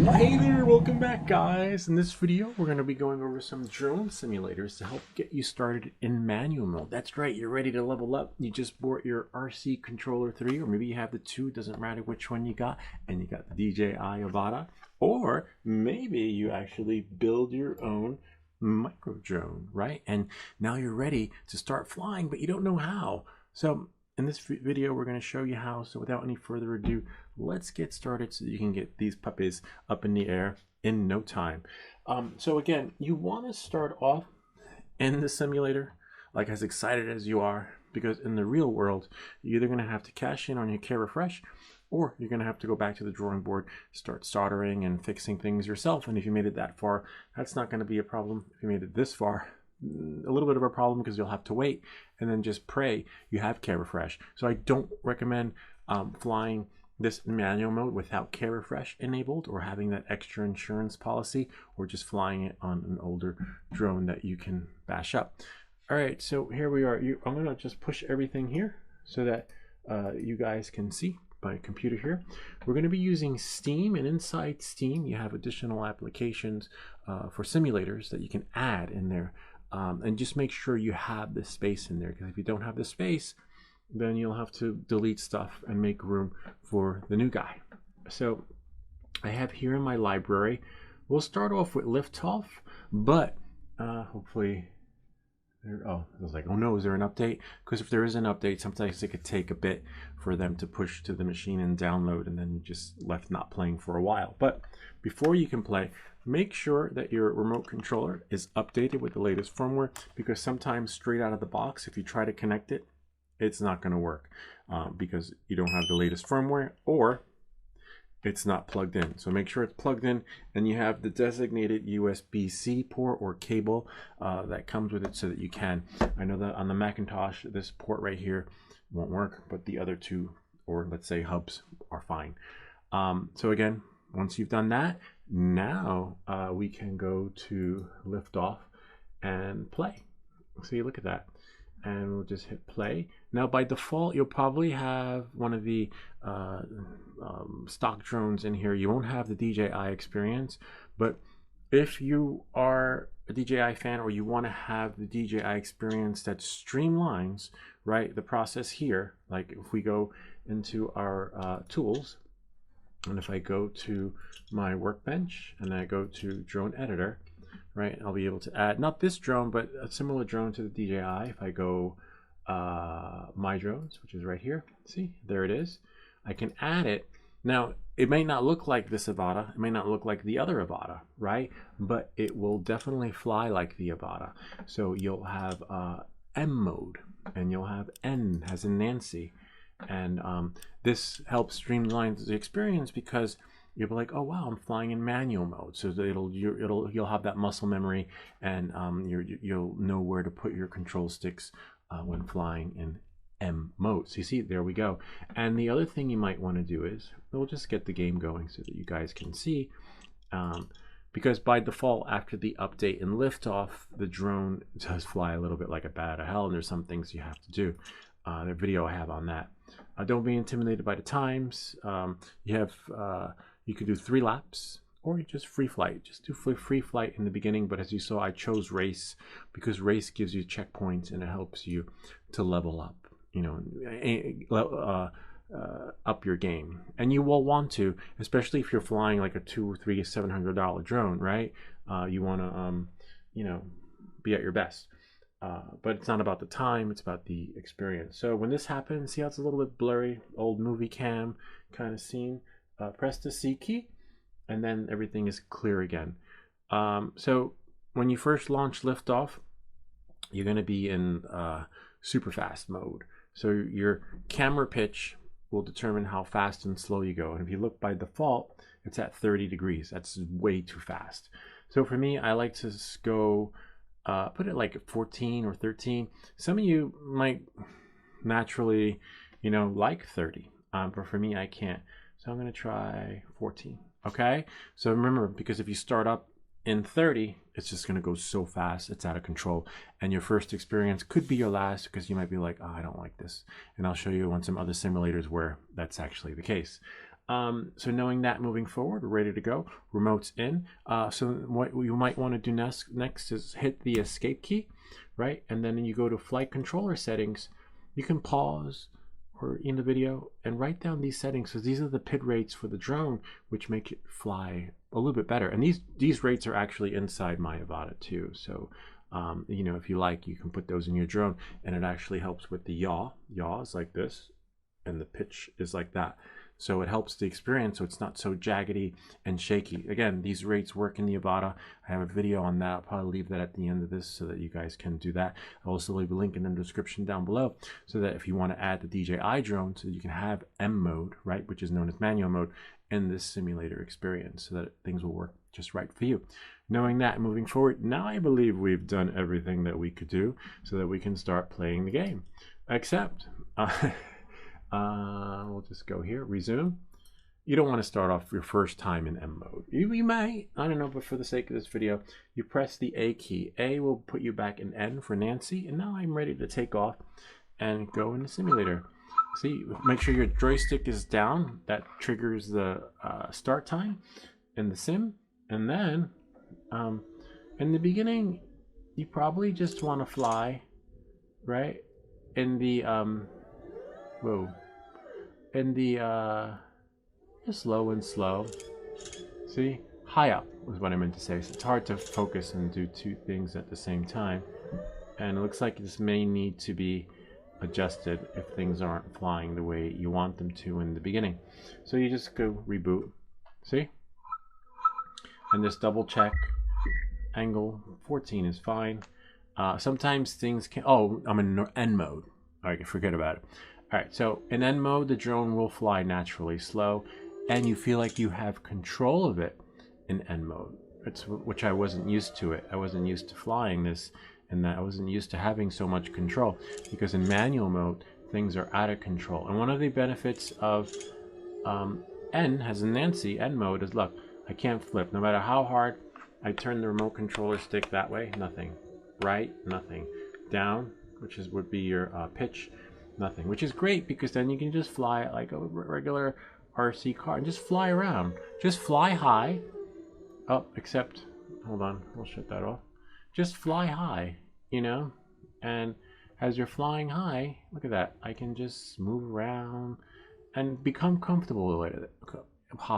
Hey there, welcome back guys. In this video we're going to be going over some drone simulators to help get you started in manual mode. That's right, you're ready to level up. You just bought your RC controller 3, or maybe you have the 2, doesn't matter which one you got, and you got the DJI Avata, or maybe you actually build your own micro drone, right? And now you're ready to start flying, but you don't know how. So in this video we're going to show you how. So without any further ado, let's get started so that you can get these puppies up in the air in no time. So again, you want to start off in the simulator like as excited as you are, because in the real world you're either going to have to cash in on your care refresh, or you're going to have to go back to the drawing board, start soldering and fixing things yourself. And if you made it that far, that's not going to be a problem. If you made it this far, a little bit of a problem, because you'll have to wait and then just pray you have care refresh. So I don't recommend flying this manual mode without care refresh enabled, or having that extra insurance policy, or just flying it on an older drone that you can bash up. All right, so here we are. I'm gonna just push everything here so that you guys can see my computer here. We're going to be using Steam, and inside Steam you have additional applications for simulators that you can add in there. And just make sure you have the space in there, because if you don't have the space, then you'll have to delete stuff and make room for the new guy. So I have here in my library, we'll start off with Liftoff, but hopefully I was like, oh no, is there an update? Because if there is an update, sometimes it could take a bit for them to push to the machine and download, and then you just left not playing for a while. But before you can play, make sure that your remote controller is updated with the latest firmware, because sometimes straight out of the box, if you try to connect it, it's not going to work because you don't have the latest firmware, or it's not plugged in. So make sure it's plugged in, and you have the designated USB-C port or cable that comes with it, so that you can. I know that on the Macintosh, this port right here won't work, but the other two, or let's say hubs, are fine. So again, once you've done that, now we can go to Liftoff and play. See, look at that. And we'll just hit play. Now by default you'll probably have one of the stock drones in here. You won't have the DJI experience, but if you are a DJI fan, or you want to have the DJI experience that streamlines, right, the process here, like if we go into our tools, and if I go to my workbench and I go to drone editor, right, I'll be able to add not this drone but a similar drone to the DJI. If I go my drones, which is right here, see, there it is, I can add it. Now it may not look like this Avata, it may not look like the other Avata, right, but it will definitely fly like the Avata. So you'll have M mode, and you'll have N as in Nancy, and this helps streamline the experience, because you'll be like, oh wow, I'm flying in manual mode. So you'll have that muscle memory, and you'll know where to put your control sticks when flying in M mode. So you see, there we go. And the other thing you might want to do is, we'll just get the game going so that you guys can see, because by default after the update in Liftoff, the drone does fly a little bit like a bat out of hell, and there's some things you have to do. The video I have on that. Don't be intimidated by the times. You could do 3 laps, or just free flight. Just do free flight in the beginning, but as you saw, I chose race, because race gives you checkpoints and it helps you to level up, you know, up your game. And you will want to, especially if you're flying like a $200, $300, $700 drone, right? You want to, you know, be at your best. But it's not about the time, it's about the experience. So when this happens, see how it's a little bit blurry, old movie cam kind of scene. Press the C key, and then everything is clear again. So when you first launch Liftoff, you're going to be in super fast mode. So your camera pitch will determine how fast and slow you go. And if you look by default, it's at 30 degrees. That's way too fast. So for me, I like to go put it like 14 or 13. Some of you might naturally, you know, like 30, but for me, I can't. So I'm going to try 14. Okay. So remember, because if you start up in 30, it's just going to go so fast, it's out of control. And your first experience could be your last, because you might be like, oh, I don't like this. And I'll show you on some other simulators where that's actually the case. So knowing that moving forward, we're ready to go. Remote's in. So what you might want to do next is hit the escape key, right? And then you go to flight controller settings. You can pause or in the video and write down these settings, because these are the PID rates for the drone, which make it fly a little bit better. And these rates are actually inside my Avata too. So you know, if you like, you can put those in your drone, and it actually helps with the yaw. Yaw is like this, and the pitch is like that. So it helps the experience, so it's not so jaggedy and shaky. Again, these rates work in the Avata. I have a video on that. I'll probably leave that at the end of this so that you guys can do that. I'll also leave a link in the description down below, so that if you want to add the DJI drone, so you can have M mode, right, which is known as manual mode, in this simulator experience, so that things will work just right for you. Knowing that, moving forward, now I believe we've done everything that we could do so that we can start playing the game. Except, we'll just go here, resume. You don't want to start off your first time in M mode. You may, I don't know, but for the sake of this video, you press the A key. A will put you back in N for Nancy, and now I'm ready to take off and go in the simulator. See, make sure your joystick is down. That triggers the start time in the sim. And then, in the beginning, you probably just want to fly, right? In the, just low and slow. See, high up was what I meant to say. So it's hard to focus and do two things at the same time. And it looks like this may need to be adjusted if things aren't flying the way you want them to in the beginning. So you just go reboot. See? And just double check. Angle 14 is fine. Sometimes things can, oh, I'm in N mode. All right, forget about it. All right, so in N mode, the drone will fly naturally slow, and you feel like you have control of it in N mode. Which I wasn't used to it. I wasn't used to flying this, and that I wasn't used to having so much control, because in manual mode, things are out of control. And one of the benefits of N, as in Nancy, N mode is, look, I can't flip. No matter how hard I turn the remote controller stick that way, nothing. Right, nothing. Down, which would be your pitch, nothing. Which is great, because then you can just fly it like a regular RC car and just fly around. Just fly high. Oh, except, hold on, we'll shut that off. Just fly high, you know? And as you're flying high, look at that. I can just move around and become comfortable with it.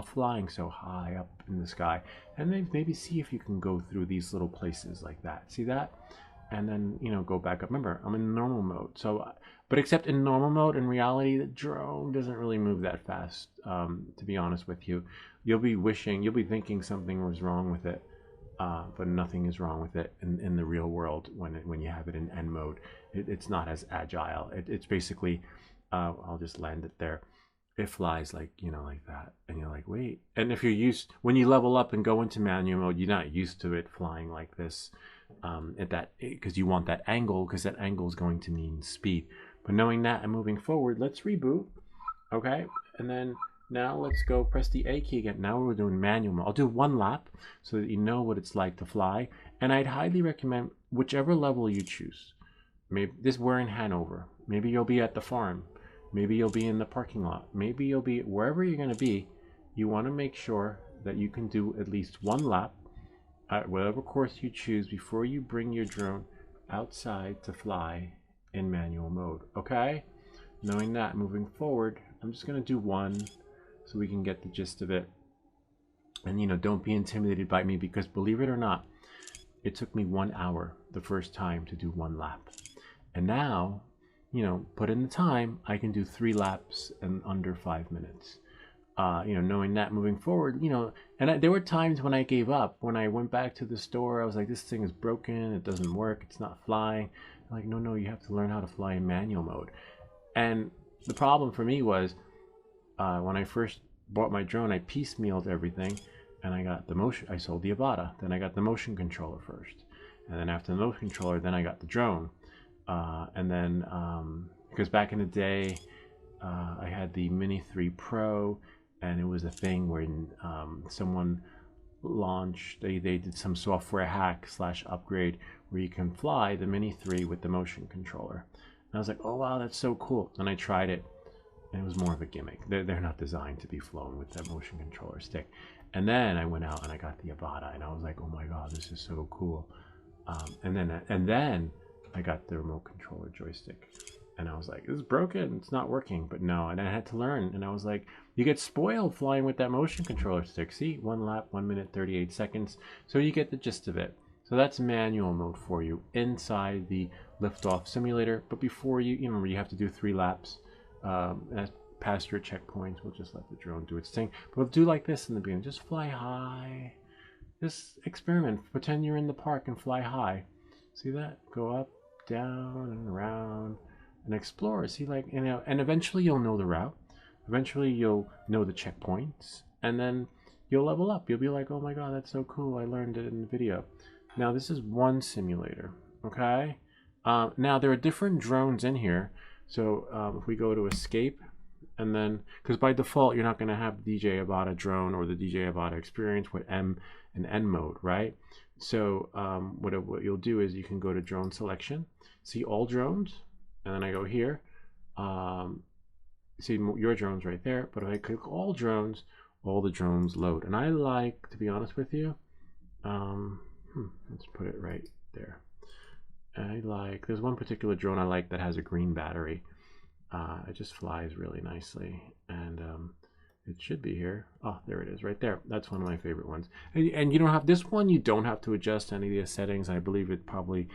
Flying so high up in the sky, and then maybe see if you can go through these little places like that. See that? And then, you know, go back up. Remember, I'm in normal mode. So, but except in normal mode, in reality, the drone doesn't really move that fast. To be honest with you, you'll be thinking something was wrong with it, but nothing is wrong with it in the real world when you have it in N mode. It's not as agile. It's basically, I'll just land it there. It flies like, you know, like that, and you're like, wait. And if you're when you level up and go into manual mode, you're not used to it flying like this, because you want that angle, because that angle is going to mean speed. But knowing that and moving forward, let's reboot, okay? And then now let's go press the A key again. Now we're doing manual mode. I'll do one lap so that you know what it's like to fly, and I'd highly recommend whichever level you choose. Maybe we're in Hanover. Maybe you'll be at the farm. Maybe you'll be in the parking lot. Maybe you'll be wherever you're going to be. You want to make sure that you can do at least one lap at whatever course you choose before you bring your drone outside to fly in manual mode. Okay? Knowing that, moving forward, I'm just going to do one so we can get the gist of it. And, you know, don't be intimidated by me, because believe it or not, it took me 1 hour the first time to do one lap. And now, you know, put in the time, I can do 3 laps in under 5 minutes. You know, knowing that moving forward, you know, and there were times when I gave up. When I went back to the store, I was like, this thing is broken, it doesn't work, it's not flying. I'm like, no, you have to learn how to fly in manual mode. And the problem for me was, when I first bought my drone, I piecemealed everything, and I got the motion, I sold the Avata, then I got the motion controller first. And then after the motion controller, then I got the drone. And then, because back in the day, I had the Mini 3 Pro, and it was a thing where someone launched, they did some software hack / upgrade where you can fly the Mini 3 with the motion controller. And I was like, oh wow, that's so cool. And I tried it, And it was more of a gimmick. They're not designed to be flown with that motion controller stick. And then I went out and I got the Avata, and I was like, oh my god, this is so cool. And then I got the remote controller joystick, and I was like, this is broken, it's not working. But no, and I had to learn, and I was like, you get spoiled flying with that motion controller stick. See, 1 lap, 1 minute 38 seconds, so you get the gist of it. So that's manual mode for you inside the Liftoff simulator. But before you remember, you have to do 3 laps. Past your checkpoints, we'll just let the drone do its thing. But we'll do like this in the beginning. Just fly high. Just experiment. Pretend you're in the park and fly high. See that? Go up, down, and around, and explore. See, like, and eventually you'll know the route. Eventually you'll know the checkpoints, and then you'll level up. You'll be like, oh my god, that's so cool. I learned it in the video. Now this is one simulator, okay? Now there are different drones in here. So if we go to escape, and then, because by default you're not going to have the DJI Avata drone or the DJI Avata experience with M and N mode, right? So what you'll do is you can go to drone selection, see all drones, and then I go here, see your drones right there. But if I click all drones, all the drones load. And I like, to be honest with you, let's put it right there. There's one particular drone I like that has a green battery. It just flies really nicely, and it should be here. Oh, there it is right there. That's one of my favorite ones. And you don't have this one, you don't have to adjust any of the settings. I believe it probably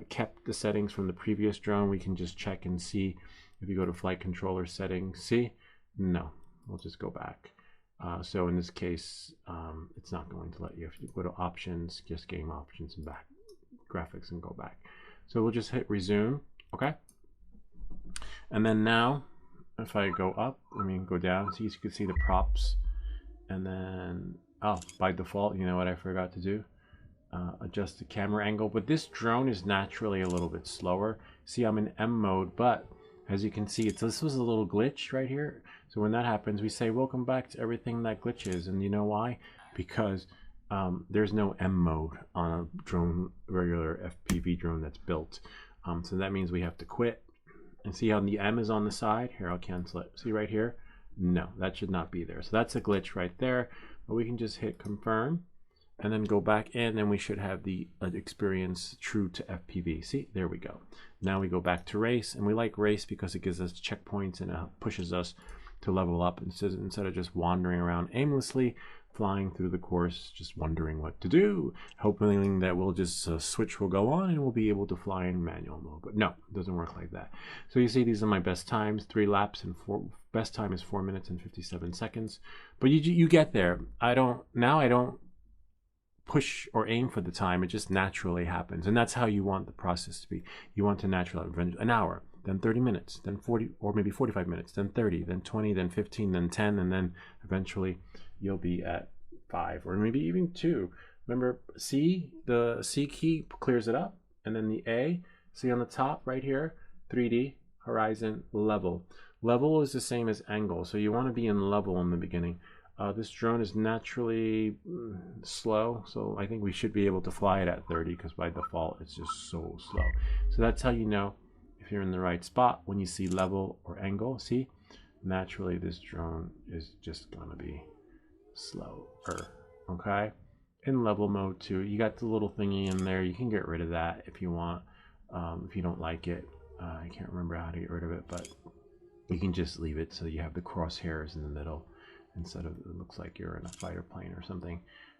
kept the settings from the previous drone. We can just check and see. If you go to flight controller settings, see? No, we'll just go back. So in this case, it's not going to let you. If you go to options, just game options and back, graphics, and go back. So we'll just hit resume, okay? And then now, if I go up, go down, so you can see the props. And then, oh, by default, you know what I forgot to do? Adjust the camera angle. But this drone is naturally a little bit slower. See, I'm in M mode, but as you can see, this was a little glitch right here. So when that happens, we say, welcome back to everything that glitches. And you know why? Because there's no M mode on a drone, regular FPV drone that's built. So that means we have to quit. And see how the M is on the side? Here, I'll cancel it. See right here? No, that should not be there. So that's a glitch right there. But we can just hit confirm and then go back in, and we should have the experience true to FPV. See, there we go. Now we go back to race, and we like race because it gives us checkpoints and it pushes us to level up instead of just wandering around aimlessly, flying through the course, just wondering what to do, hoping that we'll just switch will go on and we'll be able to fly in manual mode. But no, it doesn't work like that. So you see, these are my best times, 3 laps, and best time is 4 minutes and 57 seconds. But you get there. I don't push or aim for the time. It just naturally happens, and that's how you want the process to be. You want to naturally, an hour, then 30 minutes, then 40, or maybe 45 minutes, then 30, then 20, then 15, then 10, and then eventually you'll be at 5 or maybe even 2. Remember, C, the C key clears it up, and then the A, see on the top right here, 3D, horizon, level. Level is the same as angle, so you want to be in level in the beginning. This drone is naturally slow, so I think we should be able to fly it at 30 because by default it's just so slow. So that's how you know if you're in the right spot when you see level or angle. See, naturally this drone is just gonna be slower, okay? In level mode too, you got the little thingy in there. You can get rid of that if you want, if you don't like it. I can't remember how to get rid of it, but you can just leave it so you have the crosshairs in the middle instead of, it looks like you're in a fighter plane or something.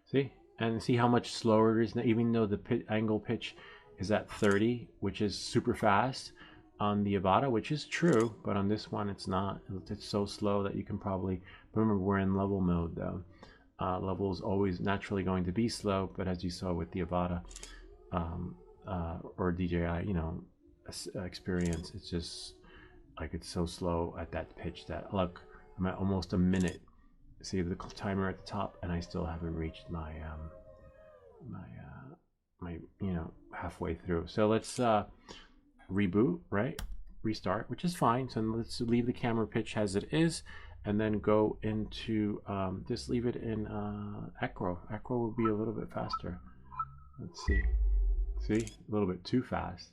See? And see how much slower it is now, even though the angle pitch is at 30, which is super fast on the Avata, which is true, but on this one it's not. It's so slow that you can probably, remember we're in level mode though. Level is always naturally going to be slow, but as you saw with the Avata or DJI, experience, it's just like it's so slow at that pitch that, look, I'm at almost a minute. See the timer at the top, and I still haven't reached my halfway through. So let's reboot, right? Restart, which is fine. So let's leave the camera pitch as it is, and then go into just leave it in Acro. Acro will be a little bit faster. Let's see. See, a little bit too fast,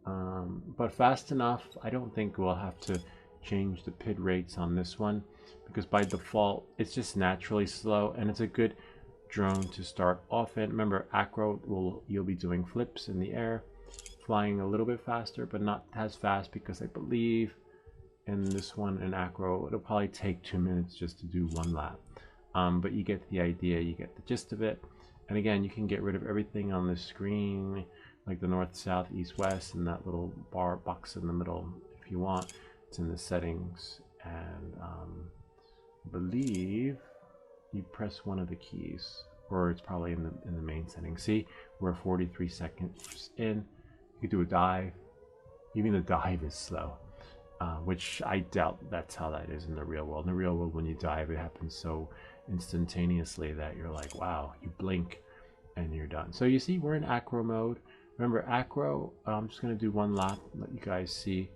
but fast enough. I don't think we'll have to change the PID rates on this one, because by default it's just naturally slow, and it's a good drone to start off in. Remember, acro you'll be doing flips in the air, flying a little bit faster, but not as fast, because I believe in this one in acro it'll probably take 2 minutes just to do 1 lap. But you get the idea, you get the gist of it. And again, you can get rid of everything on the screen, like the north, south, east, west, and that little bar box in the middle if you want. It's in the settings, and I believe you press one of the keys, or it's probably in the main settings. See, we're 43 seconds in. You do a dive. Even the dive is slow, which I doubt that's how that is in the real world. In the real world, when you dive, it happens so instantaneously that you're like, wow, you blink and you're done. So you see, we're in acro mode. Remember, acro, I'm just going to do 1 lap, let you guys see.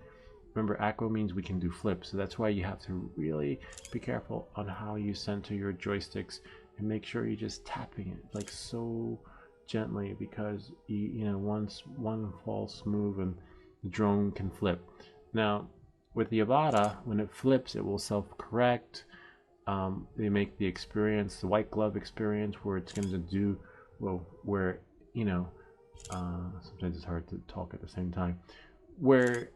Remember, acro means we can do flips, so that's why you have to really be careful on how you center your joysticks, and make sure you're just tapping it like so gently, because you know, once one false move and the drone can flip. Now with the Avata, when it flips, it will self-correct. They make the experience, the white glove experience, where it's going to do, well, where, you know, sometimes it's hard to talk at the same time, where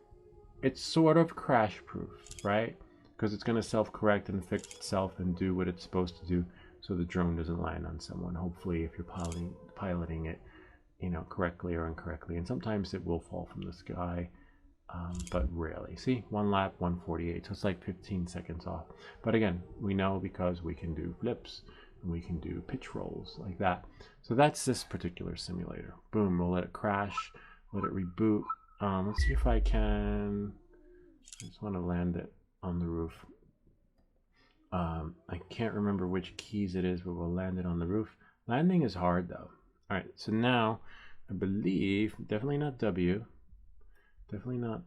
it's sort of crash proof, right? Because it's going to self-correct and fix itself and do what it's supposed to do, so the drone doesn't land on someone, hopefully, if you're piloting it, you know, correctly or incorrectly. And sometimes it will fall from the sky, but rarely. See, 1 lap, 148, so it's like 15 seconds off. But again, we know because we can do flips and we can do pitch rolls like that. So that's this particular simulator. Boom, we'll let it crash, let it reboot. Let's see if I can, I just want to land it on the roof. I can't remember which keys it is, but we'll land it on the roof. Landing is hard though. All right, so now I believe, definitely not W, definitely not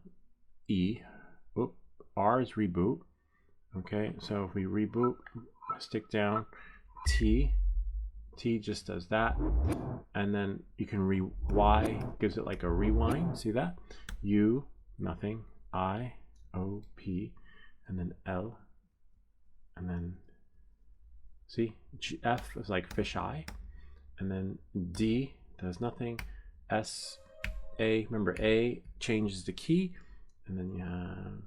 E. Oop, R is reboot. Okay, so if we reboot, stick down, T just does that, and then you can Y gives it like a rewind. See that? U, nothing. I, O, P, and then L, and then see, F is like fisheye, and then D does nothing. S, A, remember A changes the key, and then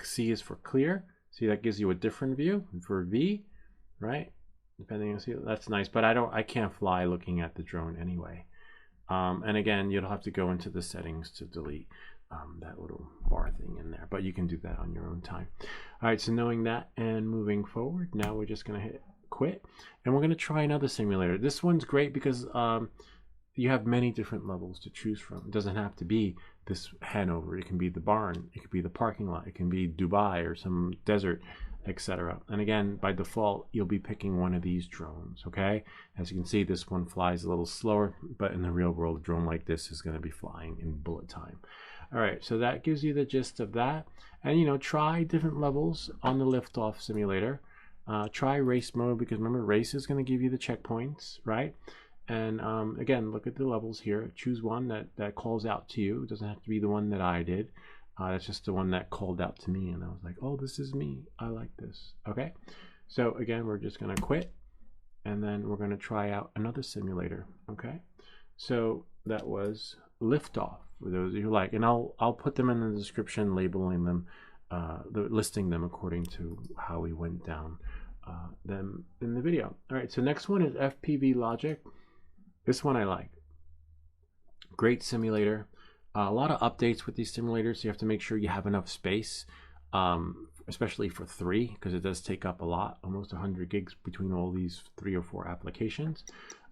C is for clear. See, that gives you a different view. And for V, right? Depending on, see, that's nice, but I can't fly looking at the drone anyway. And again, you'll have to go into the settings to delete that little bar thing in there, but you can do that on your own time. All right, so knowing that and moving forward, now we're just gonna hit quit, and we're gonna try another simulator. This one's great because you have many different levels to choose from. It doesn't have to be this Hanover. It can be the barn, it could be the parking lot, it can be Dubai or some desert, etc. And again, by default, you'll be picking one of these drones, okay? As you can see, this one flies a little slower, but in the real world, a drone like this is going to be flying in bullet time. All right, so that gives you the gist of that. And, you know, try different levels on the Liftoff simulator. Try race mode, because remember, race is going to give you the checkpoints, right? And again, look at the levels here. Choose one that calls out to you. It doesn't have to be the one that I did. That's just the one that called out to me, and I was like, oh, this is me. I like this. Okay, so again, we're just gonna quit, and then we're gonna try out another simulator. Okay, so that was Liftoff, for those of you who like, and I'll put them in the description, labeling them, listing them according to how we went down them in the video. All right, so next one is FPV Logic. This one I like. Great simulator. A lot of updates with these simulators, so you have to make sure you have enough space, especially for 3, because it does take up a lot, almost 100 gigs between all these 3 or 4 applications.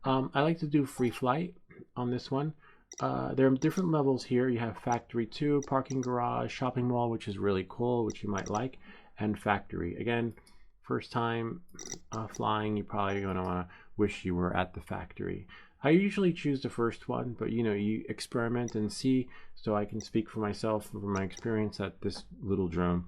I like to do free flight on this one. There are different levels here. You have Factory 2, Parking Garage, Shopping Mall, which is really cool, which you might like, and Factory. Again, first time flying, you're probably going to want to wish you were at the factory. I usually choose the first one, but you know, you experiment and see, so I can speak for myself from my experience that this little drone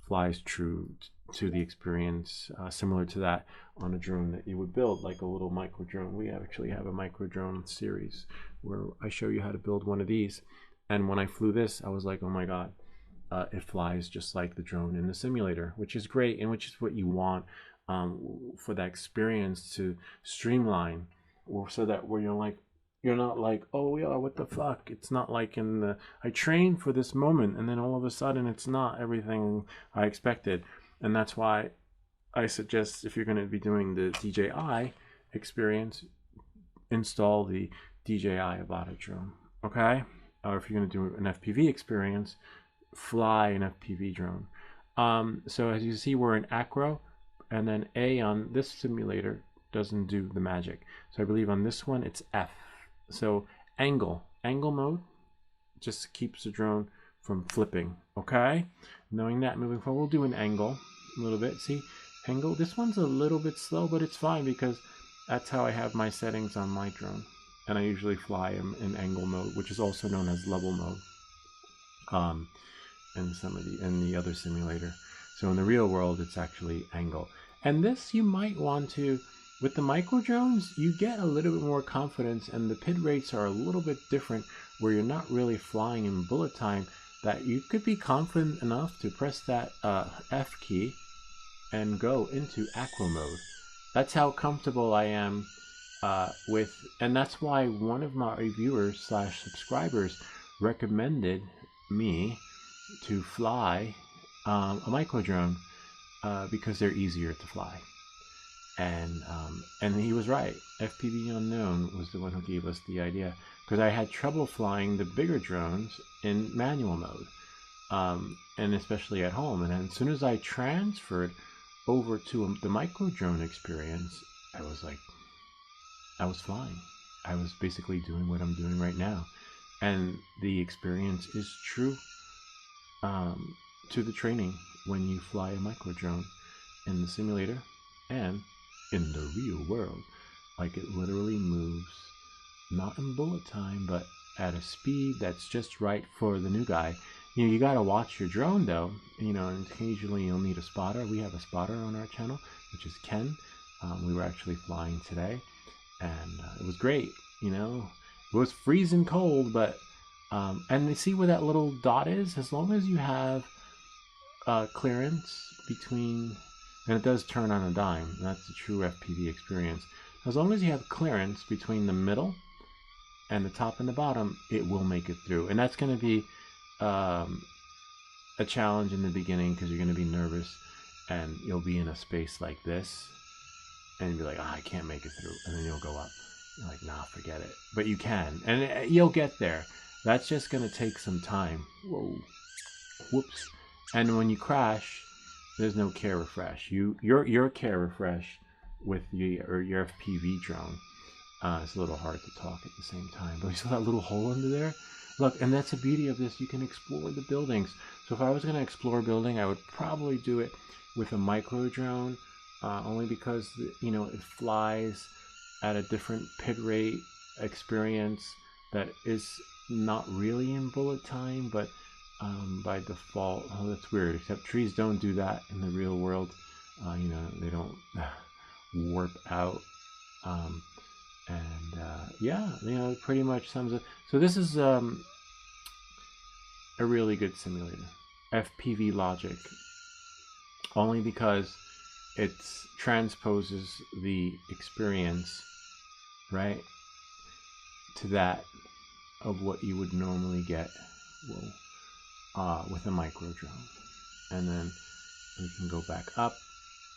flies true to the experience, similar to that on a drone that you would build, like a little micro drone. We actually have a micro drone series where I show you how to build one of these, and when I flew this, I was like, oh my god, it flies just like the drone in the simulator, which is great, and which is what you want for that experience to streamline, or so that where you're not like, oh yeah, what the fuck? It's not like in the, I trained for this moment and then all of a sudden it's not everything I expected. And that's why I suggest, if you're going to be doing the DJI experience, install the DJI Avata drone, okay? Or if you're going to do an FPV experience, fly an FPV drone. So as you see, we're in acro, and then A on this simulator doesn't do the magic. So I believe on this one it's F. So angle mode just keeps the drone from flipping, okay? Knowing that, moving forward, we'll do an angle a little bit. See, angle, this one's a little bit slow, but it's fine because that's how I have my settings on my drone. And I usually fly in angle mode, which is also known as level mode in the other simulator. So in the real world, it's actually angle. And this you might want to, with the micro drones, you get a little bit more confidence, and the PID rates are a little bit different, where you're not really flying in bullet time, that you could be confident enough to press that F key and go into acro mode. That's how comfortable I am with, and that's why one of my reviewers / subscribers recommended me to fly a micro drone because they're easier to fly. And he was right. FPV Unknown was the one who gave us the idea, because I had trouble flying the bigger drones in manual mode, and especially at home. And then as soon as I transferred over to the micro drone experience, I was flying. I was basically doing what I'm doing right now, and the experience is true to the training when you fly a micro drone in the simulator and in the real world. Like, it literally moves, not in bullet time, but at a speed that's just right for the new guy. You know, you gotta watch your drone though, you know, and occasionally you'll need a spotter. We have a spotter on our channel, which is Ken. We were actually flying today, and it was great. You know, it was freezing cold, but and you see where that little dot is? As long as you have clearance between, and it does turn on a dime, that's the true FPV experience. As long as you have clearance between the middle and the top and the bottom, it will make it through. And that's going to be a challenge in the beginning, because you're going to be nervous, and you'll be in a space like this and you'll be like, I can't make it through, and then you'll go up. You're like, nah, forget it. But you can, and you'll get there. That's just going to take some time. Whoa. Whoops. And when you crash, there's no care refresh. Your care refresh with your FPV drone. It's a little hard to talk at the same time, but you saw that little hole under there? Look, and that's the beauty of this. You can explore the buildings. So if I was going to explore a building, I would probably do it with a micro drone, only because, you know, it flies at a different PID rate experience that is not really in bullet time, but by default. Oh, that's weird, except trees don't do that in the real world. You know, they don't warp out. Yeah, you know, it pretty much sums up. So this is a really good simulator, FPV Logic, only because it transposes the experience, right, to that of what you would normally get with a micro drone. And then we can go back up,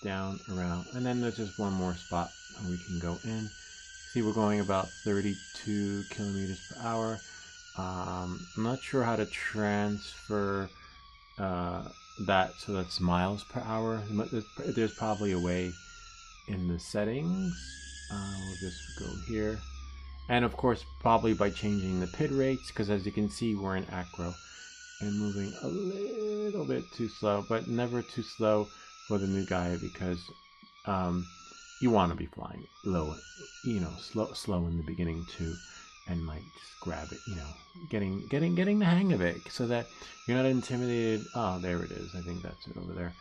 down, around, and then there's just one more spot where we can go in. See, we're going about 32 kilometers per hour. I'm not sure how to transfer that so that's miles per hour. There's probably a way in the settings. We'll just go here. And of course, probably by changing the PID rates, because as you can see, we're in acro and moving a little bit too slow, but never too slow for the new guy, because you want to be flying low, you know, slow in the beginning too, and like just grab it, you know, getting the hang of it, so that you're not intimidated. Oh, there it is. I think that's it over there.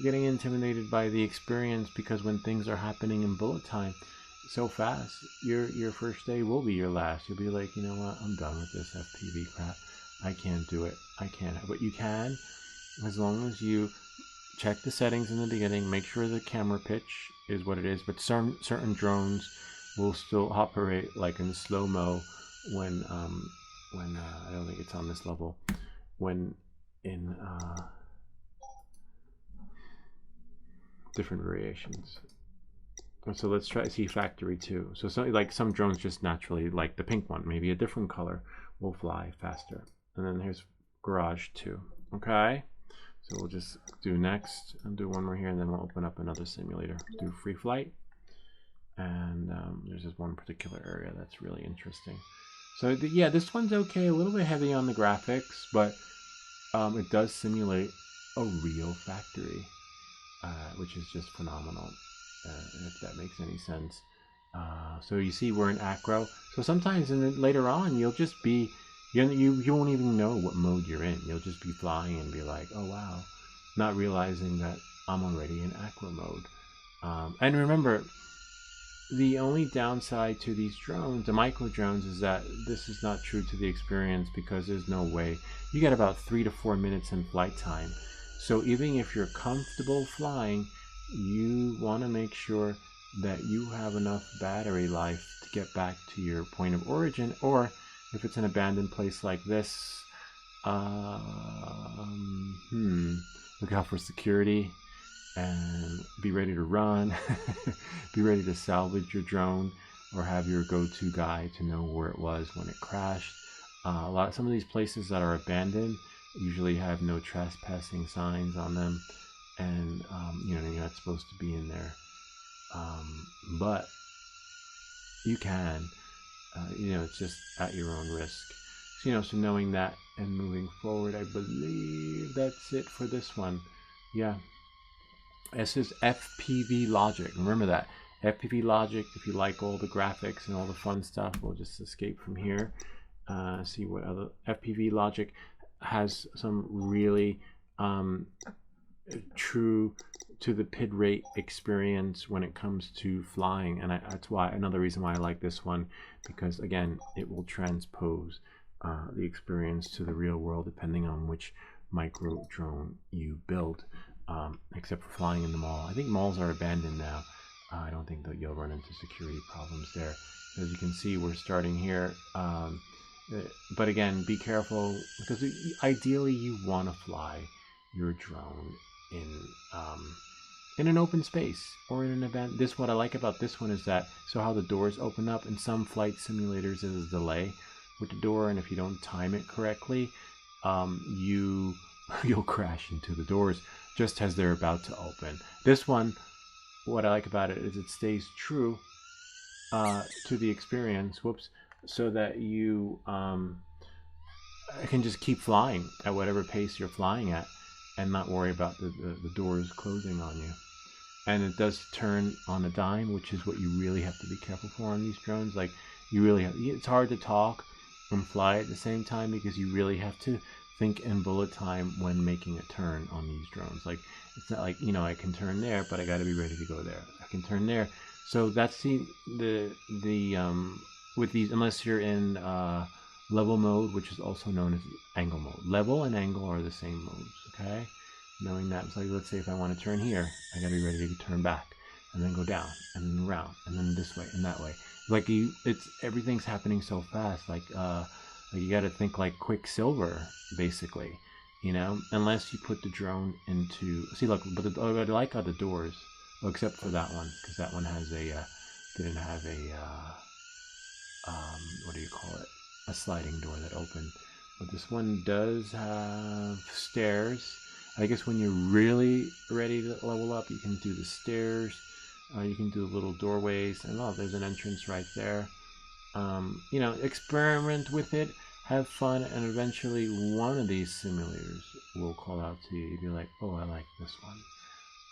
Getting intimidated by the experience, because when things are happening in bullet time so fast, your first day will be your last. You'll be like, you know what, I'm done with this FPV crap. I can't do it. I can't. But you can, as long as you check the settings in the beginning, make sure the camera pitch is what it is. But certain drones will still operate like in slow-mo when I don't think it's on this level, when in different variations. So let's try to see factory 2. So something like some drones just naturally, like the pink one, maybe a different color, will fly faster. And then here's garage 2. Okay, so we'll just do next and do one more here, and then we'll open up another simulator, do free flight. And there's this one particular area that's really interesting. So yeah, this one's okay, a little bit heavy on the graphics, but it does simulate a real factory, which is just phenomenal, if that makes any sense. So you see we're in acro. So sometimes later on you'll just be, you won't even know what mode you're in. You'll just be flying and be like, oh wow, not realizing that I'm already in acro mode. And remember, the only downside to these drones, the micro drones, is that this is not true to the experience, because there's no way. You get about 3 to 4 minutes in flight time. So even if you're comfortable flying, you want to make sure that you have enough battery life to get back to your point of origin, or if it's an abandoned place like this, look out for security and be ready to run. Be ready to salvage your drone, or have your go-to guy to know where it was when it crashed. Some of these places that are abandoned usually have no trespassing signs on them, and you're not supposed to be in there, but you can, it's just at your own risk. So so knowing that and moving forward, I believe that's it for this one. Yeah, this is FPV Logic. Remember that, FPV Logic. If you like all the graphics and all the fun stuff, we'll just escape from here, see what other. FPV Logic has some really true to the PID rate experience when it comes to flying, and that's why, another reason why I like this one, because again, it will transpose the experience to the real world depending on which micro drone you build, except for flying in the mall. I think malls are abandoned now. I don't think that you'll run into security problems there. As you can see, we're starting here, but again, be careful, because ideally you want to fly your drone in an open space or in an event. What I like about this one is that, so how the doors open up, in some flight simulators there's a delay with the door, and if you don't time it correctly, you'll crash into the doors just as they're about to open. This one, what I like about it is it stays true to the experience, so that you can just keep flying at whatever pace you're flying at, and not worry about the doors closing on you. And it does turn on a dime, which is what you really have to be careful for on these drones. Like, you really have, it's hard to talk and fly at the same time, because you really have to think in bullet time when making a turn on these drones. Like, it's not like, I can turn there, but I got to be ready to go there. I can turn there. So that's the with these, unless you're in level mode, which is also known as angle mode. Level and angle are the same modes, okay? Knowing that, so let's say if I want to turn here, I gotta be ready to turn back, and then go down, and then around, and then this way, and that way. Like, everything's happening so fast, like you gotta think like Quicksilver, basically, unless you put the drone into, see, look, but I like how the doors, well, except for that one, because that one has didn't have what do you call it? A sliding door that opened. But this one does have stairs. I guess when you're really ready to level up, you can do the stairs. You can do little doorways, and there's an entrance right there. Experiment with it, have fun, and eventually one of these simulators will call out to you. You'll be like, oh, I like this one.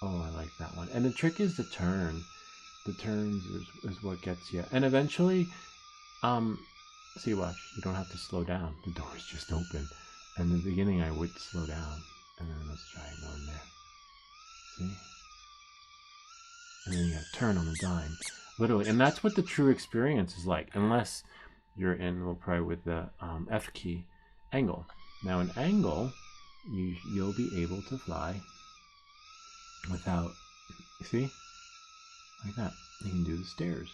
Oh, I like that one. And the trick is the turn. The turns is what gets you. And eventually, see, watch, you don't have to slow down. The doors just open. And in the beginning, I would slow down. And then let's try and go in there. See? And then you gotta turn on the dime. Literally. And that's what the true experience is like. Unless you're in, probably with the F key angle. Now in angle, you'll be able to fly without, see, like that. You can do the stairs.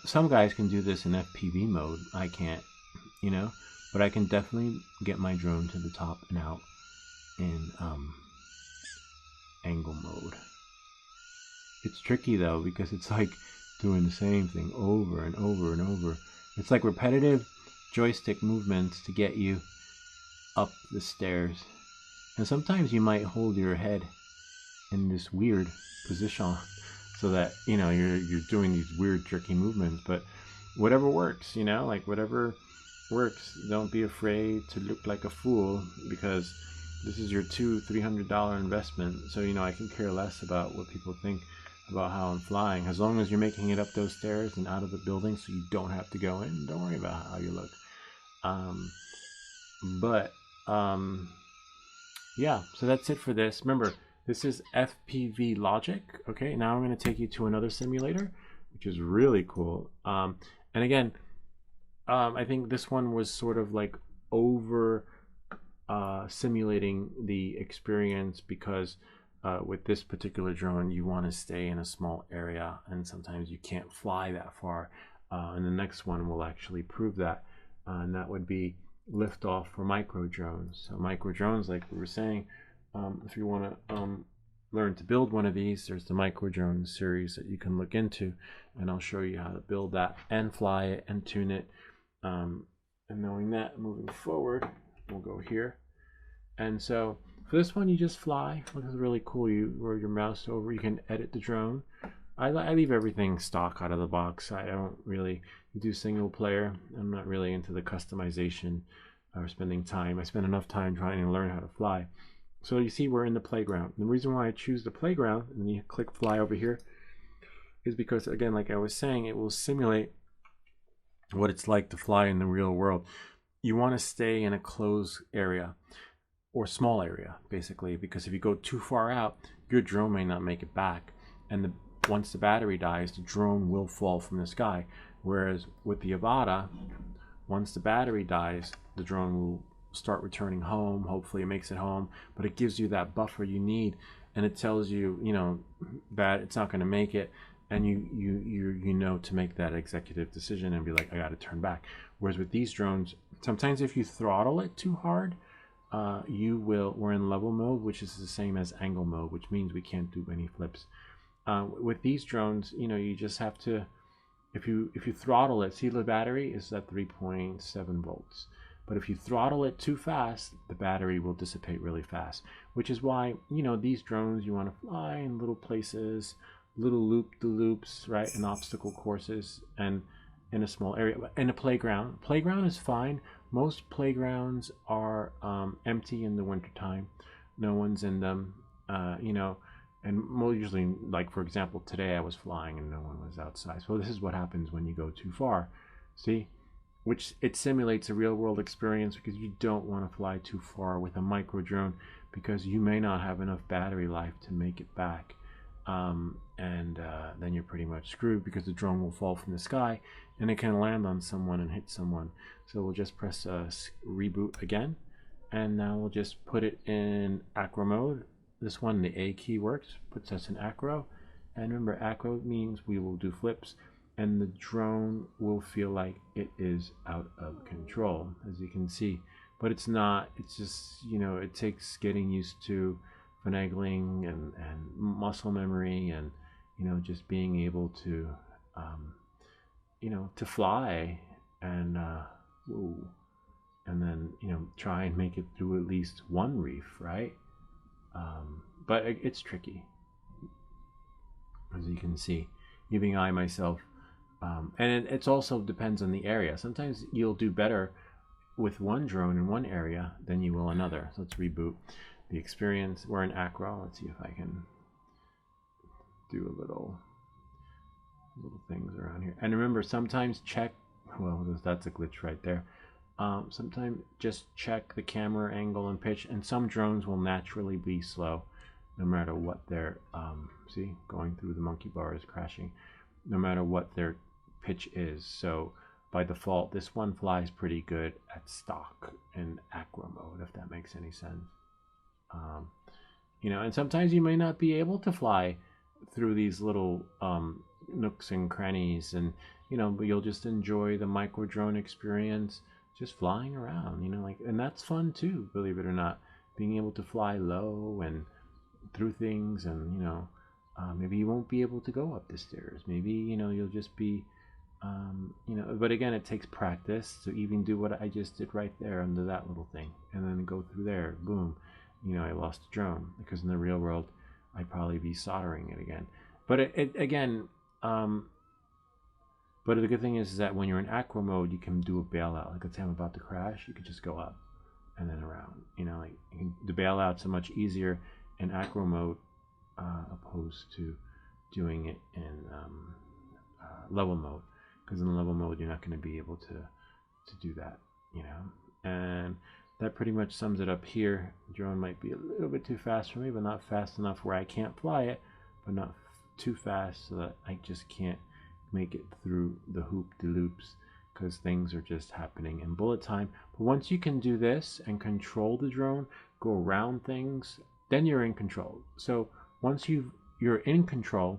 Some guys can do this in FPV mode. I can't, you know, but I can definitely get my drone to the top and out in angle mode. It's tricky though, because it's like doing the same thing over and over and over. It's like repetitive joystick movements to get you up the stairs. And sometimes you might hold your head in this weird position so that, you know, you're doing these weird jerky movements, but whatever works, you know, like whatever works. Don't be afraid to look like a fool, because this is your $200-300 investment. So, you know, I can care less about what people think about how I'm flying, as long as you're making it up those stairs and out of the building so you don't have to go in. Don't worry about how you look. Yeah, so that's it for this. Remember, this is FPV Logic. Okay, now I'm going to take you to another simulator, which is really cool. And again, I think this one was sort of like over simulating the experience, because with this particular drone, you want to stay in a small area, and sometimes you can't fly that far. And the next one will actually prove that, and that would be Liftoff for micro drones. So micro drones, like we were saying, if you want to learn to build one of these, there's the micro drone series that you can look into, and I'll show you how to build that and fly it and tune it. And knowing that, moving forward, we'll go here. And so for this one, you just fly. This is really cool. You roll your mouse over, you can edit the drone. I leave everything stock out of the box. I don't really do single player. I'm not really into the customization or spending time. I spend enough time trying to learn how to fly. So you see, we're in the playground. The reason why I choose the playground, and then you click fly over here, is because, again, like I was saying, it will simulate what it's like to fly in the real world. You want to stay in a closed area, or small area, basically, because if you go too far out, your drone may not make it back. And once the battery dies, the drone will fall from the sky. Whereas with the Avata, once the battery dies, the drone will start returning home. Hopefully it makes it home, but it gives you that buffer you need, and it tells you, you know, that it's not going to make it, and you know to make that executive decision and be like, I got to turn back. Whereas with these drones, sometimes if you throttle it too hard, we're in level mode, which is the same as angle mode, which means we can't do any flips. With these drones, you know, you just have to, if you throttle it, see, the battery is at 3.7 volts. But if you throttle it too fast, the battery will dissipate really fast, which is why, you know, these drones, you want to fly in little places, little loop-de-loops, right, and obstacle courses, and in a small area. In a playground is fine. Most playgrounds are empty in the wintertime. No one's in them, you know, and more usually, like for example, today I was flying and no one was outside. So this is what happens when you go too far. See, which it simulates a real world experience, because you don't want to fly too far with a micro drone, because you may not have enough battery life to make it back. Then you're pretty much screwed, because the drone will fall from the sky and it can land on someone and hit someone. So we'll just press reboot again, and now we'll just put it in acro mode. This one, the A key works, puts us in acro, and remember, acro means we will do flips, and the drone will feel like it is out of control, as you can see. But it's not. It's just, you know, it takes getting used to finagling and muscle memory, and, you know, just being able to, you know, to fly, and and then, you know, try and make it through at least one reef, right? But it's tricky, as you can see. Even I myself, and it also depends on the area. Sometimes you'll do better with one drone in one area than you will another. So let's reboot the experience. We're in acro. Let's see if I can do a little things around here. And remember, sometimes check, well, that's a glitch right there. Sometimes just check the camera angle and pitch, and some drones will naturally be slow no matter what their see, going through the monkey bar is crashing, no matter what their pitch is. So by default, this one flies pretty good at stock in acro mode, if that makes any sense. You know, and sometimes you may not be able to fly through these little nooks and crannies, and you know, but you'll just enjoy the micro drone experience, just flying around, you know, like, and that's fun too, believe it or not, being able to fly low and through things. And you know, maybe you won't be able to go up the stairs, maybe, you know, you'll just be you know, but again, it takes practice to even do what I just did right there under that little thing, and then go through there, boom, you know, I lost the drone, because in the real world I'd probably be soldering it again. But it again, but the good thing is that when you're in acro mode, you can do a bailout. Like, let's say I'm about to crash, you could just go up and then around, you know, like the bailouts are much easier in acro mode opposed to doing it in level mode, because in level mode you're not going to be able to do that, you know. And that pretty much sums it up here. The drone might be a little bit too fast for me, but not fast enough where I can't fly it, but not too fast so that I just can't make it through the hoop-de-loops, because things are just happening in bullet time. But once you can do this and control the drone, go around things, then you're in control. So once you're in control,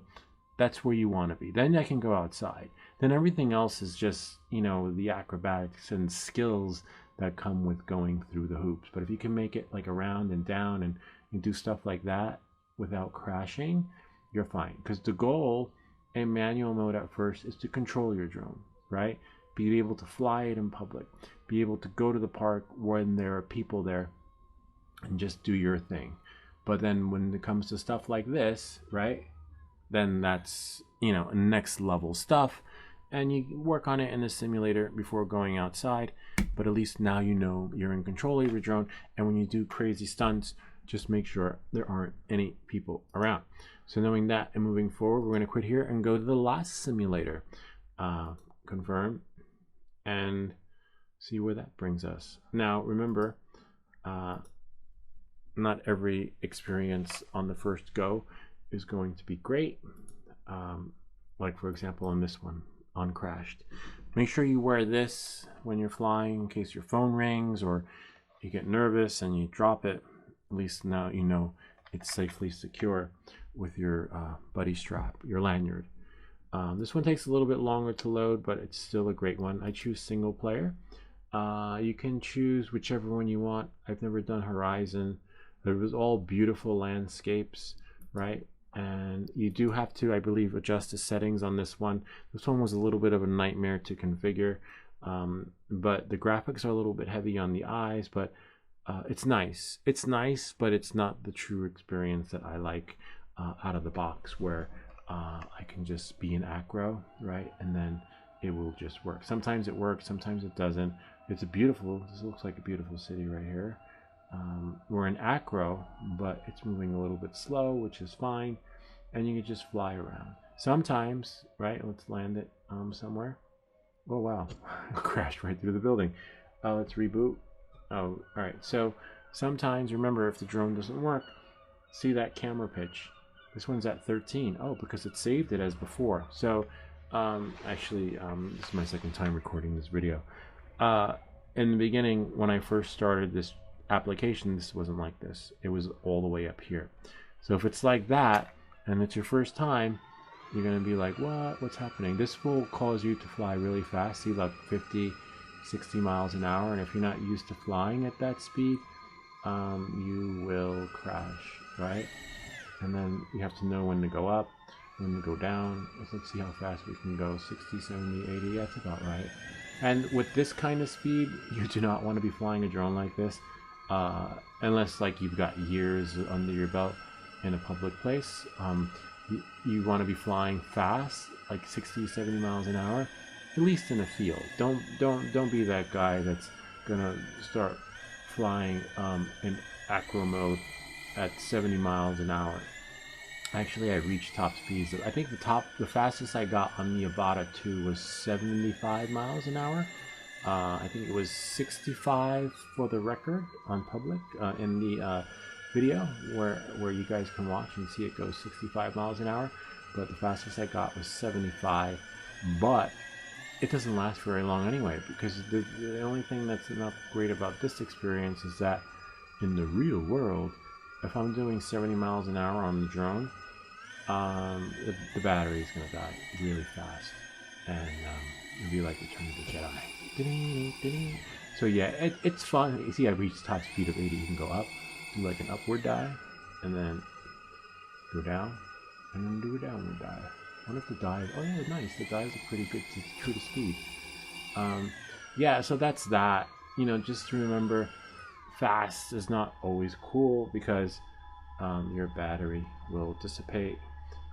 that's where you want to be. Then I can go outside. Then everything else is just, you know, the acrobatics and skills that come with going through the hoops. But if you can make it like around and down, and you do stuff like that without crashing, you're fine. Because the goal in manual mode at first is to control your drone, right? Be able to fly it in public, be able to go to the park when there are people there and just do your thing. But then when it comes to stuff like this, right, then that's, you know, next level stuff, and you work on it in the simulator before going outside. But at least now you know you're in control of your drone, and when you do crazy stunts, just make sure there aren't any people around. So knowing that and moving forward, we're going to quit here and go to the last simulator, confirm, and see where that brings us. Now remember, not every experience on the first go is going to be great. Like for example on this one, Uncrashed. Make sure you wear this when you're flying in case your phone rings or you get nervous and you drop it. At least now you know it's safely secure with your buddy strap, your lanyard. This one takes a little bit longer to load, but it's still a great one. I choose single player. You can choose whichever one you want. I've never done Horizon. It was all beautiful landscapes, right? And you do have to, I believe, adjust the settings on this one. This one was a little bit of a nightmare to configure, but the graphics are a little bit heavy on the eyes, but it's nice. It's nice, but it's not the true experience that I like out of the box, where I can just be in acro, right? And then it will just work. Sometimes it works, sometimes it doesn't. It's a beautiful, this looks like a beautiful city right here. We're in acro, but it's moving a little bit slow, which is fine. And you can just fly around. Sometimes, right? Let's land it somewhere. Oh, wow. Crashed right through the building. Let's reboot. Oh, all right. So sometimes, remember, if the drone doesn't work, see that camera pitch. This one's at 13. Oh, because it saved it as before. So actually, this is my second time recording this video. In the beginning, when I first started this application, this wasn't like this. It was all the way up here. So if it's like that and it's your first time, you're going to be like, what's happening? This will cause you to fly really fast, see about 50, 60 miles an hour. And if you're not used to flying at that speed, you will crash, right? And then you have to know when to go up, when to go down. Let's see how fast we can go. 60, 70, 80, that's about right. And with this kind of speed, you do not want to be flying a drone like this, unless like you've got years under your belt in a public place. You want to be flying fast, like 60, 70 miles an hour, at least in a field. Don't be that guy that's gonna start flying in acro mode at 70 miles an hour. Actually, I reached top speeds. I think the fastest I got on the Avata 2 was 75 miles an hour. I think it was 65 for the record on public in the video where you guys can watch and see it go 65 miles an hour. But the fastest I got was 75. But it doesn't last very long anyway, because the only thing that's not great about this experience is that in the real world, if I'm doing 70 miles an hour on the drone, the battery is going to die really fast, and it'll be like Return of the Jedi. So yeah, it's fun. You see, I reached top speed of 80. You can go up, do like an upward dive, and then go down, and then do a downward dive. What if the dive? Oh yeah, nice. The dives are pretty good to true to speed. Yeah, so that's that. You know, just to remember, fast is not always cool because your battery will dissipate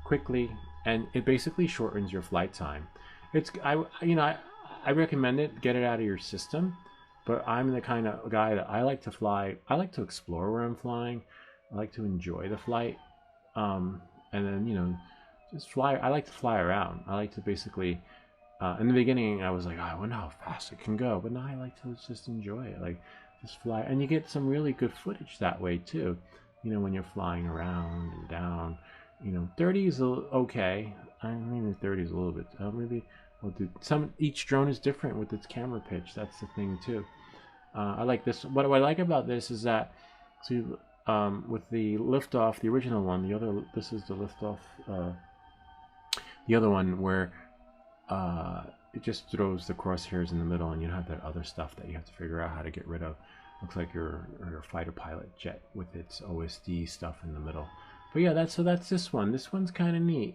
quickly, and it basically shortens your flight time. I recommend it. Get it out of your system. But I'm the kind of guy that I like to fly. I like to explore where I'm flying. I like to enjoy the flight, and then just fly. I like to fly around. I like to basically. In the beginning, I was like, oh, I wonder how fast it can go. But now I like to just enjoy it, like just fly, and you get some really good footage that way too. You know, when you're flying around and down. 30 is okay. I mean, 30 is a little bit. Maybe we'll do some. Each drone is different with its camera pitch. That's the thing too. I like this. What I like about this is that, see, with the Liftoff, the original one, this is the Liftoff, the other one where it just throws the crosshairs in the middle, and you don't have that other stuff that you have to figure out how to get rid of. Looks like your fighter pilot jet with its OSD stuff in the middle. But yeah, that's this one. This one's kind of neat.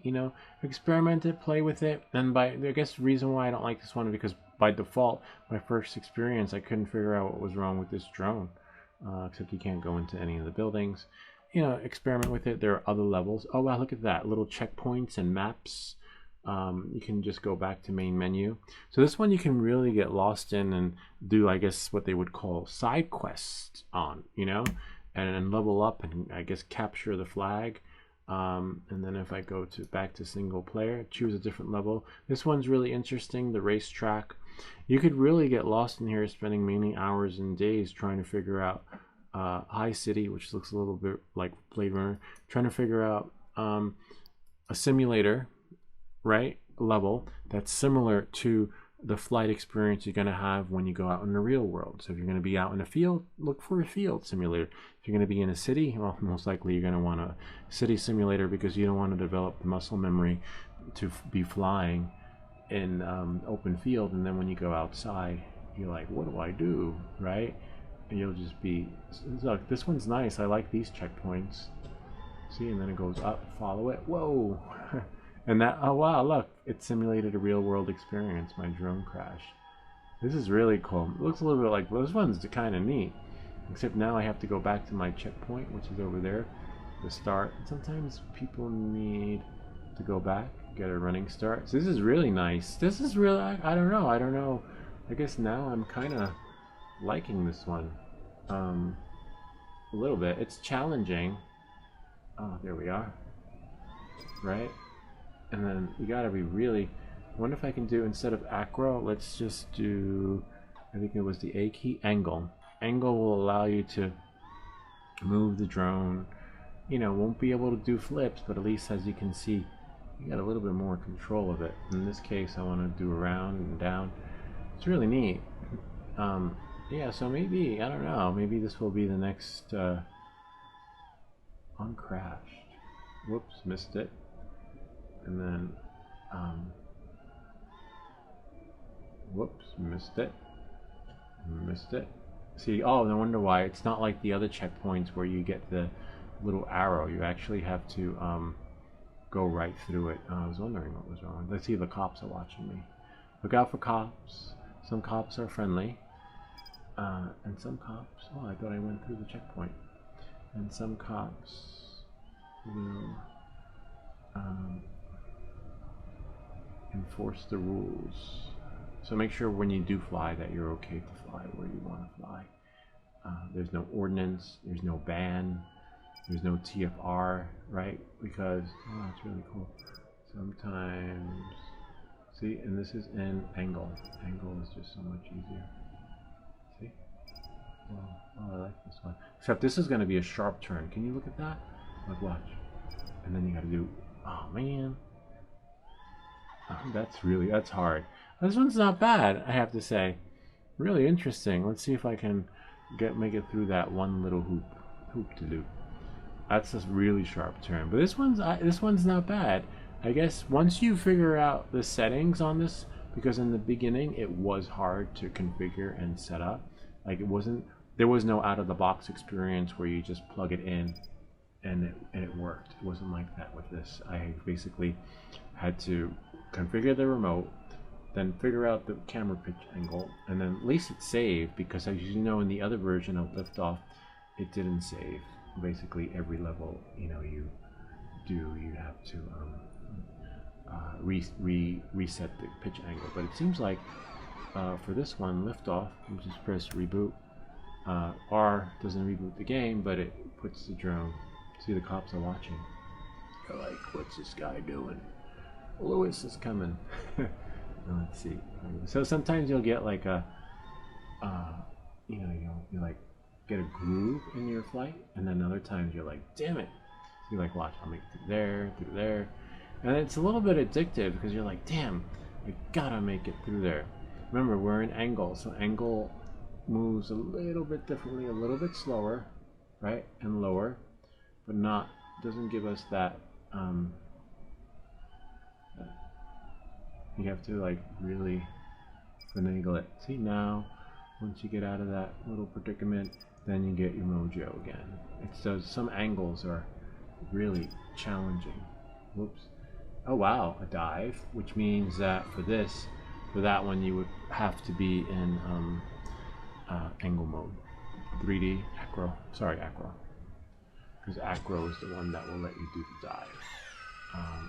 Experiment it, play with it. And I guess the reason why I don't like this one is because by default, my first experience, I couldn't figure out what was wrong with this drone. Except you can't go into any of the buildings. Experiment with it. There are other levels. Oh wow, look at that. Little checkpoints and maps. You can just go back to main menu. So this one you can really get lost in and do, I guess, what they would call side quests on, and level up and I guess capture the flag. And then if I go back to single player, choose a different level. This one's really interesting, the racetrack. You could really get lost in here, spending many hours and days trying to figure out High City, which looks a little bit like Blade Runner, trying to figure out a simulator, right, level that's similar to the flight experience you're going to have when you go out in the real world. So if you're going to be out in a field, look for a field simulator. If you're going to be in a city, well, most likely you're going to want a city simulator, because you don't want to develop the muscle memory to be flying in open field, and then when you go outside, you're like, what do I do, right? And you'll just be, look, this one's nice. I like these checkpoints. See, and then it goes up, follow it. Whoa. And that, oh wow, look, it simulated a real world experience. My drone crashed. This is really cool. It looks a little bit like, well, this one's kind of neat. Except now I have to go back to my checkpoint, which is over there, to start. Sometimes people need to go back, get a running start. So this is really nice. This is really, I don't know. I guess now I'm kind of liking this one. A little bit. It's challenging. Oh, there we are. Right? And then you gotta be really, I wonder if I can do, instead of acro, let's just do, I think it was the A key, angle. Angle will allow you to move the drone. Won't be able to do flips, but at least, as you can see, you got a little bit more control of it. In this case, I want to do around and down. It's really neat. Yeah, so maybe, I don't know, maybe this will be the next Uncrashed. Whoops, missed it. And then, whoops, missed it. See, oh, no wonder why. It's not like the other checkpoints where you get the little arrow. You actually have to go right through it. I was wondering what was wrong. Let's see, the cops are watching me. Look out for cops. Some cops are friendly. And some cops, oh, I thought I went through the checkpoint. And some cops will enforce the rules. So make sure when you do fly that you're okay to fly where you want to fly. There's no ordinance, there's no ban, there's no TFR, right? Because, oh, that's really cool. Sometimes, see, and this is in angle. Angle is just so much easier. See? Oh, I like this one. Except this is going to be a sharp turn. Can you look at that? Like, watch. And then you got to do, oh man. Oh, that's hard. This one's not bad, I have to say. Really interesting. Let's see if I can make it through that one little hoop to loop. That's a really sharp turn. But this one's not bad. I guess once you figure out the settings on this, because in the beginning it was hard to configure and set up. Like there was no out of the box experience where you just plug it in and it worked. It wasn't like that with this. I basically had to configure the remote, then figure out the camera pitch angle, and then at least it saved, because as you know in the other version of Liftoff, it didn't save. Basically every level you have to reset the pitch angle. But it seems like for this one, Liftoff, you just press reboot. R doesn't reboot the game, but it puts the drone. See, the cops are watching. They're like, what's this guy doing? Lewis is coming. Let's see. So sometimes you'll get like a you like get a groove in your flight, and then other times you're like, damn it. You like, watch, I'll make it through there, and it's a little bit addictive because you're like, damn, I gotta make it through there. Remember, we're in angle, so angle moves a little bit differently, a little bit slower, right, and lower, but doesn't give us that. You have to like really finagle it. See, now once you get out of that little predicament, then you get your mojo again. So some angles are really challenging. Whoops. Oh wow, a dive, which means that for that one you would have to be in angle mode. 3D acro, because acro is the one that will let you do the dive.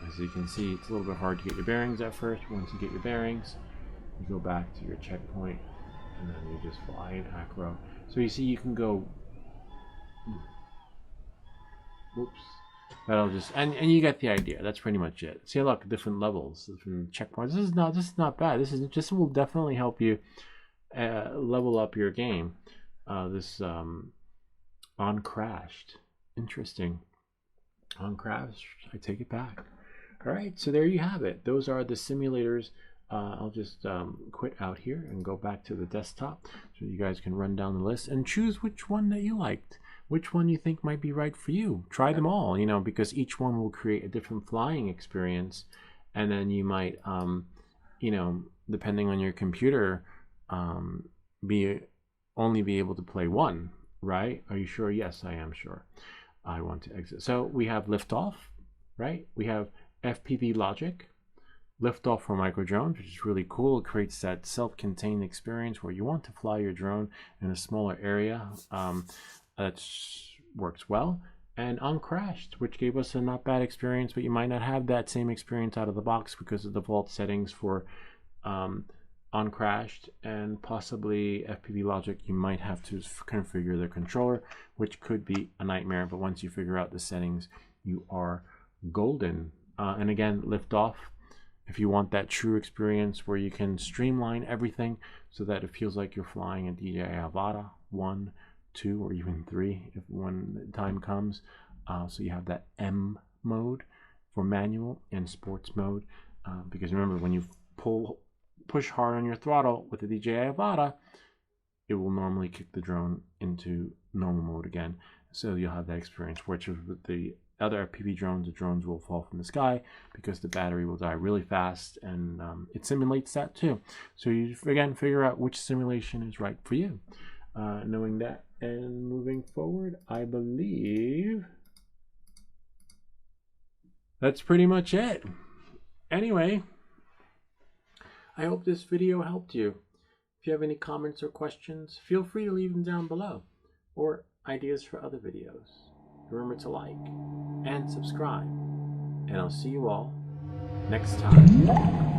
As you can see, it's a little bit hard to get your bearings at first. Once you get your bearings, you go back to your checkpoint, and then you just fly in acro. So you see, you can go. Whoops. That'll just and you get the idea. That's pretty much it. See, look, different levels, different checkpoints. This is not bad. This will definitely help you level up your game. This Uncrashed, interesting. Uncrashed, I take it back. All right, so there you have it. Those are the simulators. I'll just quit out here and go back to the desktop so you guys can run down the list and choose which one that you liked, which one you think might be right for you. Try them all, because each one will create a different flying experience, and then you might, depending on your computer, only be able to play one, right? Are you sure? Yes, I am sure. I want to exit. So we have Liftoff, right? We have FPV Logic, Liftoff for micro drones, which is really cool. It creates that self-contained experience where you want to fly your drone in a smaller area. That works well. And Uncrashed, which gave us a not bad experience, but you might not have that same experience out of the box because of the default settings for Uncrashed, and possibly FPV Logic. You might have to configure the controller, which could be a nightmare, but once you figure out the settings, you are golden. And again, Liftoff, if you want that true experience where you can streamline everything so that it feels like you're flying a DJI Avata 1, 2, or even 3 if when time comes. So you have that M mode for manual and sports mode, because remember, when you push hard on your throttle with the DJI Avata, it will normally kick the drone into normal mode again. So you'll have that experience, which with the other FPV drones, the drones will fall from the sky because the battery will die really fast, and it simulates that too. So you again figure out which simulation is right for you. Knowing that and moving forward, I believe that's pretty much it. Anyway, I hope this video helped you. If you have any comments or questions, feel free to leave them down below, or ideas for other videos. Remember to like and subscribe, and I'll see you all next time.